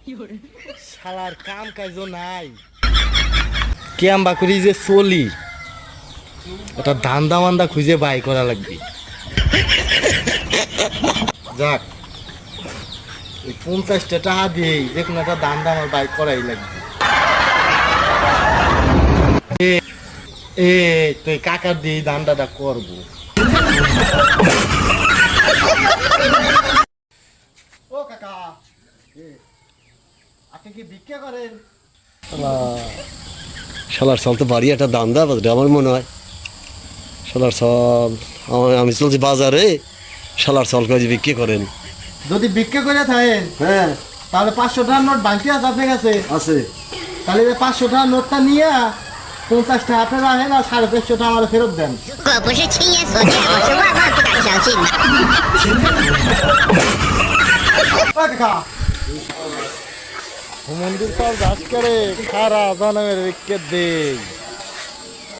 শালার কাম কাজ নাই কেমবা করি যে চলি ওটা ধান্দা মান্দা খুঁজে বাই করা লাগবে যাক ওই 50টা টাকা দিয়ে যে কোনো একটা ধান্দা আমার বাই করাই লাগবে তুই কাকার দিয়ে ধান্দাটা করবো ও কাকা আপনি কি ভিক্ষা করেন শালার সাল তো বাড়ি একটা দাম দেয় আমার মনে হয় শালার সাল আমি চলছি বাজারে শালার সাল কাজে বিক্রি করেন যদি ভিক্ষা করে থাকেন হ্যাঁ তাহলে 500 টাকার নোট বাকি আছে আপনার কাছে আছে তাহলে 500 টাকার নোটটা নিয়ে 50 টাকা আপনার রাখেন আর 550 টাকা আমার ফেরত দেন 我不是亲眼所见，我是万万不敢相信的。 মন্দির সব যাস করে খারা জনমের ভিক্ষে দেই